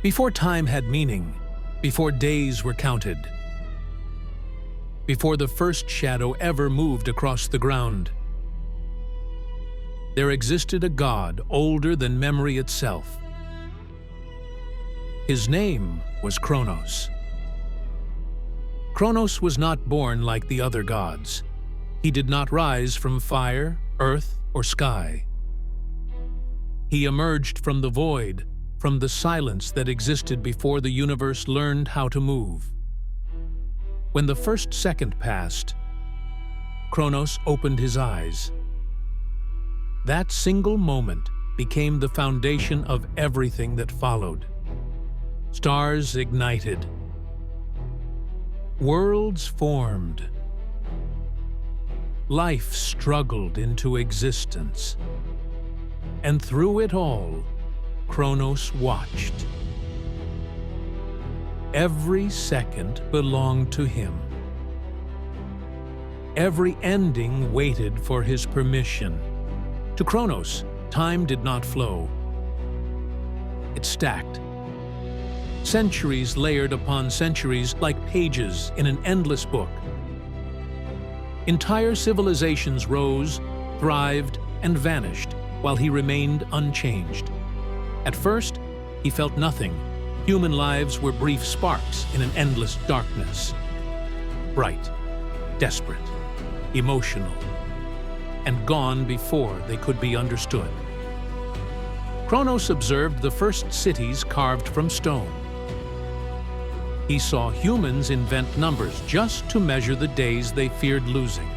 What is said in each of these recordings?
Before time had meaning, before days were counted, before the first shadow ever moved across the ground, there existed a god older than memory itself. His name was Chronos. Chronos was not born like the other gods. He did not rise from fire, earth, or sky. He emerged from the void, from the silence that existed before the universe learned how to move. When the first second passed, Chronos opened his eyes. That single moment became the foundation of everything that followed. Stars ignited. Worlds formed. Life struggled into existence. And through it all, Chronos watched. Every second belonged to him. Every ending waited for his permission. To Chronos, time did not flow. It stacked. Centuries layered upon centuries like pages in an endless book. Entire civilizations rose, thrived, and vanished while he remained unchanged. At first, he felt nothing. Human lives were brief sparks in an endless darkness. Bright, desperate, emotional, and gone before they could be understood. Chronos observed the first cities carved from stone. He saw humans invent numbers just to measure the days they feared losing.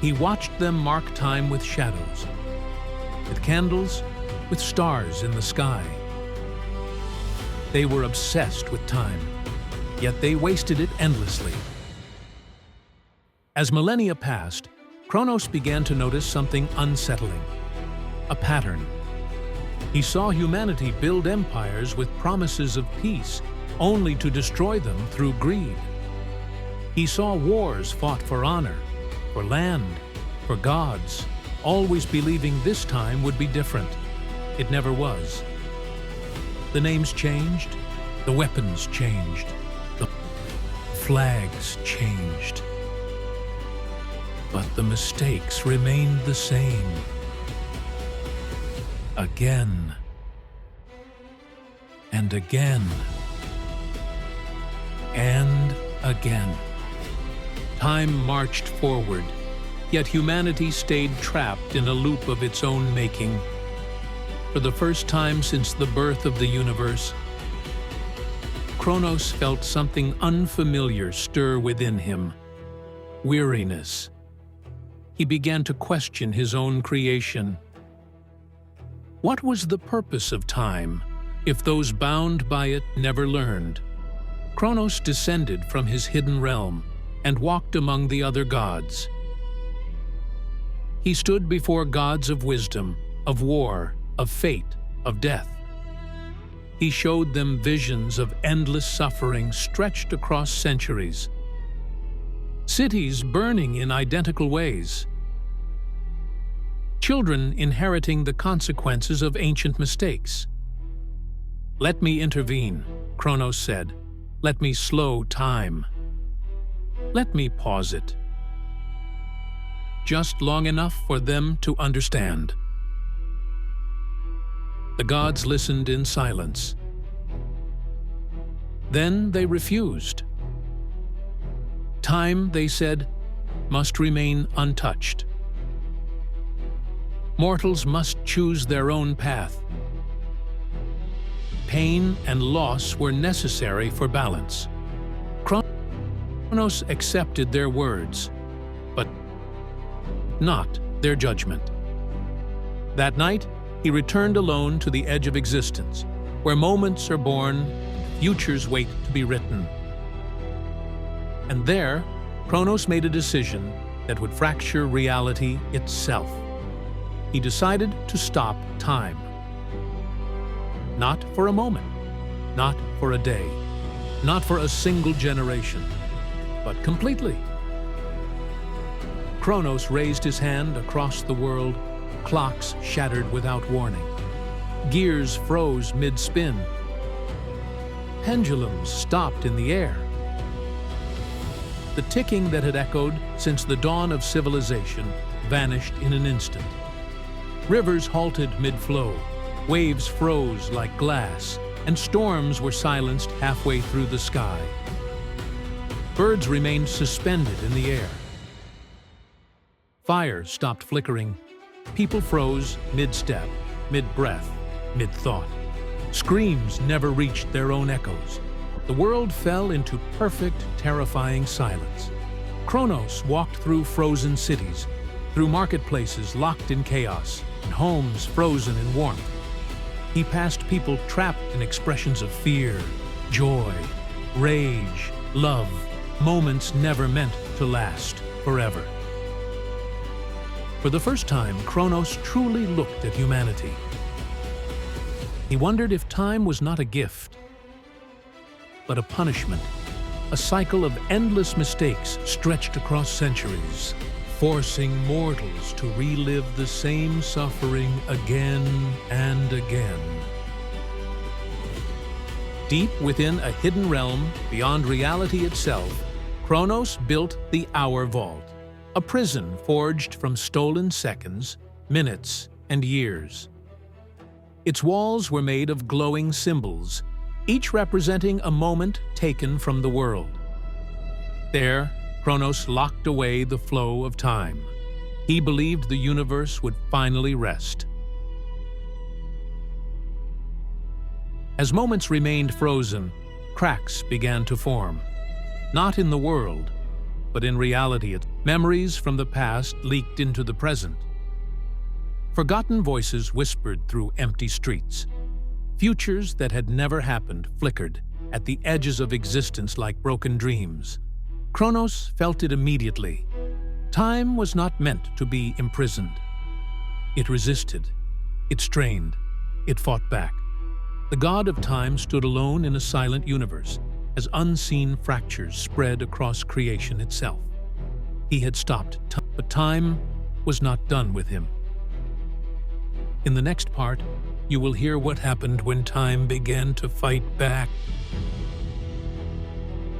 He watched them mark time with shadows, with candles, with stars in the sky. They were obsessed with time, yet they wasted it endlessly. As millennia passed, Chronos began to notice something unsettling, a pattern. He saw humanity build empires with promises of peace, only to destroy them through greed. He saw wars fought for honor, for land, for gods, always believing this time would be different. It never was. The names changed, the weapons changed, the flags changed. But the mistakes remained the same. Again. And again. And again. Time marched forward, yet humanity stayed trapped in a loop of its own making. For the first time since the birth of the universe, Chronos felt something unfamiliar stir within him: weariness. He began to question his own creation. What was the purpose of time, if those bound by it never learned? Chronos descended from his hidden realm and walked among the other gods. He stood before gods of wisdom, of war, of fate, of death. He showed them visions of endless suffering stretched across centuries. Cities burning in identical ways. Children inheriting the consequences of ancient mistakes. "Let me intervene," Chronos said. "Let me slow time. Let me pause it. Just long enough for them to understand." The gods listened in silence. Then they refused. Time, they said, must remain untouched. Mortals must choose their own path. Pain and loss were necessary for balance. Chronos accepted their words, but not their judgment. That night, he returned alone to the edge of existence, where moments are born and futures wait to be written. And there, Chronos made a decision that would fracture reality itself. He decided to stop time. Not for a moment, not for a day, not for a single generation, but completely. Chronos raised his hand across the world, clocks shattered without warning. Gears froze mid-spin. Pendulums stopped in the air. The ticking that had echoed since the dawn of civilization vanished in an instant. Rivers halted mid-flow, waves froze like glass, and storms were silenced halfway through the sky. Birds remained suspended in the air. Fires stopped flickering. People froze mid-step, mid-breath, mid-thought. Screams never reached their own echoes. The world fell into perfect, terrifying silence. Chronos walked through frozen cities, through marketplaces locked in chaos, and homes frozen in warmth. He passed people trapped in expressions of fear, joy, rage, love, moments never meant to last forever. For the first time, Chronos truly looked at humanity. He wondered if time was not a gift, but a punishment, a cycle of endless mistakes stretched across centuries, forcing mortals to relive the same suffering again and again. Deep within a hidden realm beyond reality itself, Chronos built the Hour Vault, a prison forged from stolen seconds, minutes, and years. Its walls were made of glowing symbols, each representing a moment taken from the world. There, Chronos locked away the flow of time. He believed the universe would finally rest. As moments remained frozen, cracks began to form. Not in the world, but in reality. Memories from the past leaked into the present. Forgotten voices whispered through empty streets. Futures that had never happened flickered at the edges of existence like broken dreams. Chronos felt it immediately. Time was not meant to be imprisoned. It resisted. It strained. It fought back. The god of time stood alone in a silent universe, as unseen fractures spread across creation itself. He had stopped time, but time was not done with him. In the next part, you will hear what happened when time began to fight back,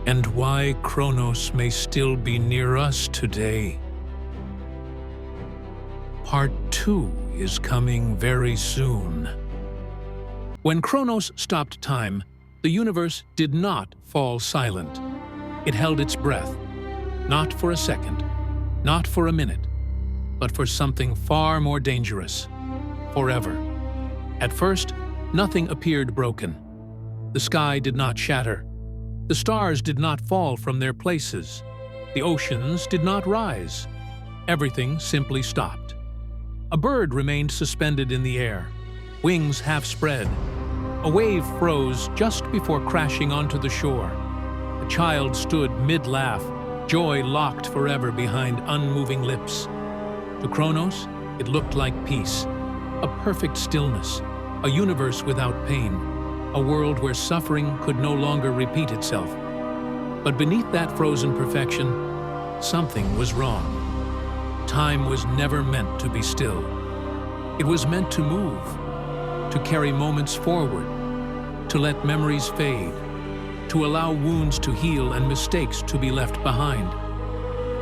and why Chronos may still be near us today. Part 2 is coming very soon. When Chronos stopped time, the universe did not fall silent. It held its breath, not for a second, not for a minute, but for something far more dangerous: forever. At first, nothing appeared broken. The sky did not shatter. The stars did not fall from their places. The oceans did not rise. Everything simply stopped. A bird remained suspended in the air, wings half spread. A wave froze just before crashing onto the shore. A child stood mid-laugh, joy locked forever behind unmoving lips. To Chronos, it looked like peace, a perfect stillness, a universe without pain, a world where suffering could no longer repeat itself. But beneath that frozen perfection, something was wrong. Time was never meant to be still. It was meant to move, to carry moments forward, to let memories fade, to allow wounds to heal and mistakes to be left behind.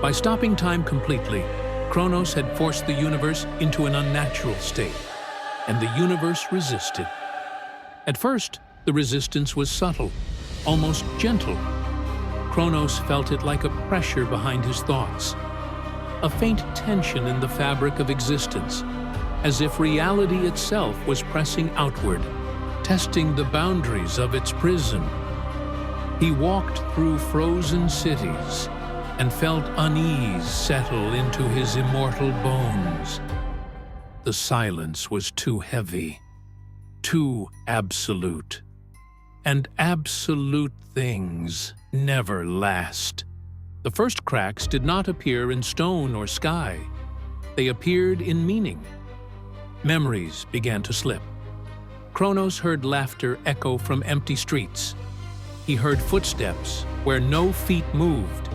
By stopping time completely, Chronos had forced the universe into an unnatural state, and the universe resisted. At first, the resistance was subtle, almost gentle. Chronos felt it like a pressure behind his thoughts, a faint tension in the fabric of existence, as if reality itself was pressing outward, testing the boundaries of its prison. He walked through frozen cities and felt unease settle into his immortal bones. The silence was too heavy, too absolute. And absolute things never last. The first cracks did not appear in stone or sky. They appeared in meaning. Memories began to slip. Chronos heard laughter echo from empty streets. He heard footsteps where no feet moved.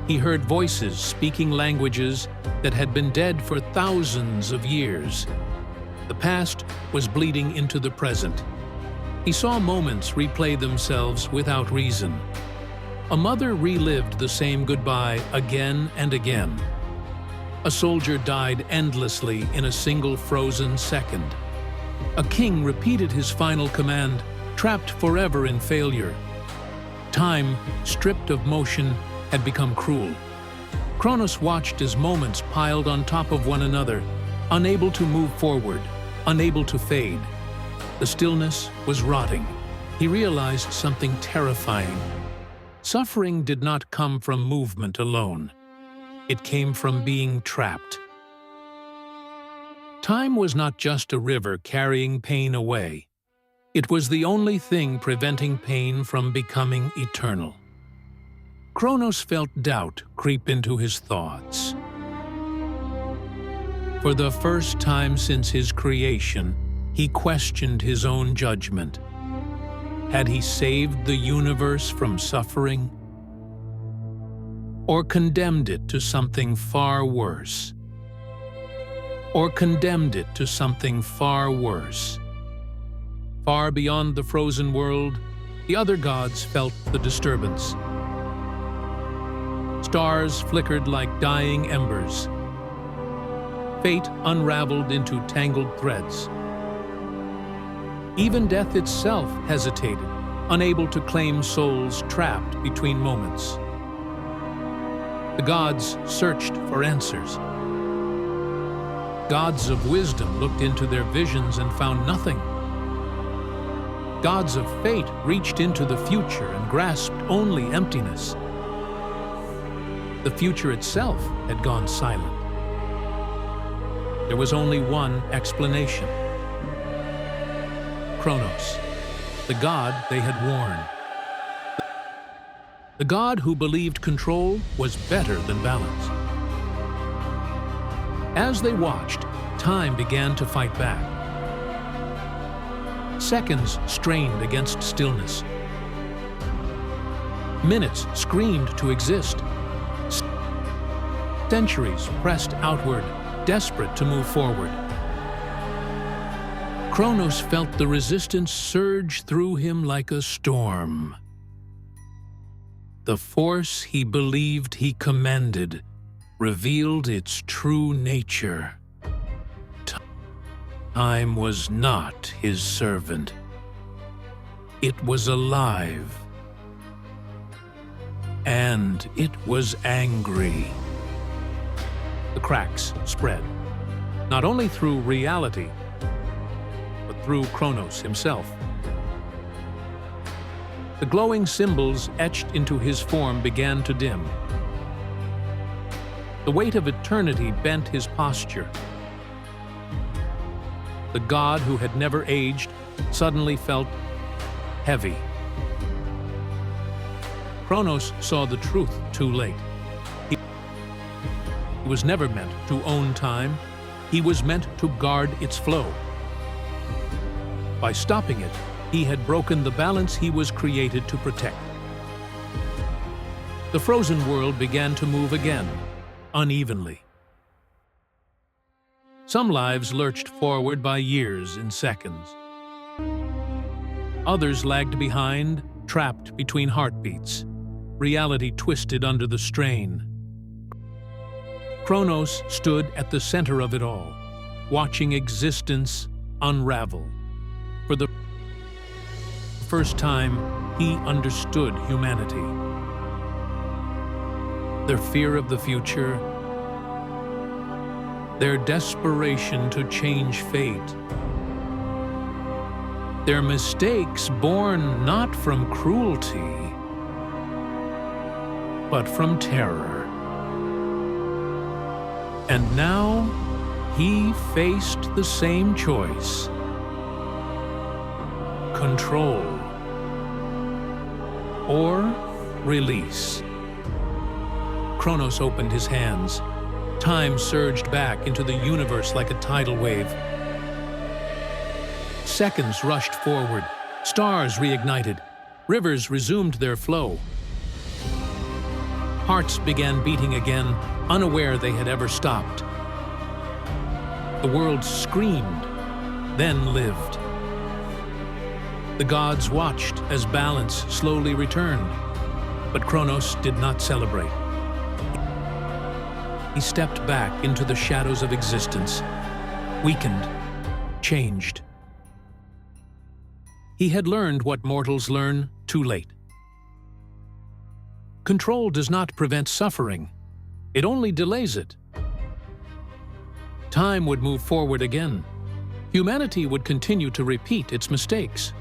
He heard voices speaking languages that had been dead for thousands of years. The past was bleeding into the present. He saw moments replay themselves without reason. A mother relived the same goodbye again and again. A soldier died endlessly in a single frozen second. A king repeated his final command, trapped forever in failure. Time, stripped of motion, had become cruel. Chronos watched as moments piled on top of one another, unable to move forward, unable to fade. The stillness was rotting. He realized something terrifying. Suffering did not come from movement alone. It came from being trapped. Time was not just a river carrying pain away. It was the only thing preventing pain from becoming eternal. Chronos felt doubt creep into his thoughts. For the first time since his creation, he questioned his own judgment. Had he saved the universe from suffering? Or condemned it to something far worse? Or condemned it to something far worse? Far beyond the frozen world, the other gods felt the disturbance. Stars flickered like dying embers. Fate unraveled into tangled threads. Even death itself hesitated, unable to claim souls trapped between moments. The gods searched for answers. Gods of wisdom looked into their visions and found nothing. Gods of fate reached into the future and grasped only emptiness. The future itself had gone silent. There was only one explanation. Chronos, the god they had warned. The god who believed control was better than balance. As they watched, time began to fight back. Seconds strained against stillness. Minutes screamed to exist. Centuries pressed outward, desperate to move forward. Chronos felt the resistance surge through him like a storm. The force he believed he commanded revealed its true nature. Time was not his servant. It was alive. And it was angry. The cracks spread, not only through reality, but through Chronos himself. The glowing symbols etched into his form began to dim. The weight of eternity bent his posture. The god who had never aged suddenly felt heavy. Chronos saw the truth too late. He was never meant to own time. He was meant to guard its flow. By stopping it, he had broken the balance he was created to protect. The frozen world began to move again, unevenly. Some lives lurched forward by years in seconds. Others lagged behind, trapped between heartbeats. Reality twisted under the strain. Chronos stood at the center of it all, watching existence unravel. For the first time, he understood humanity. Their fear of the future, their desperation to change fate, their mistakes born not from cruelty, but from terror. And now, he faced the same choice. Control or release. Chronos opened his hands. Time surged back into the universe like a tidal wave. Seconds rushed forward. Stars reignited. Rivers resumed their flow. Hearts began beating again, unaware they had ever stopped. The world screamed, then lived. The gods watched as balance slowly returned, but Chronos did not celebrate. He stepped back into the shadows of existence, weakened, changed. He had learned what mortals learn too late. Control does not prevent suffering, it only delays it. Time would move forward again. Humanity would continue to repeat its mistakes.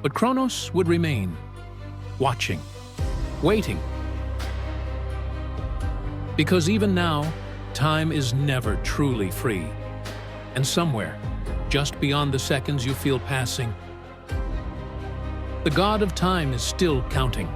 But Chronos would remain, watching, waiting. Because even now, time is never truly free. And somewhere, just beyond the seconds you feel passing, the god of time is still counting.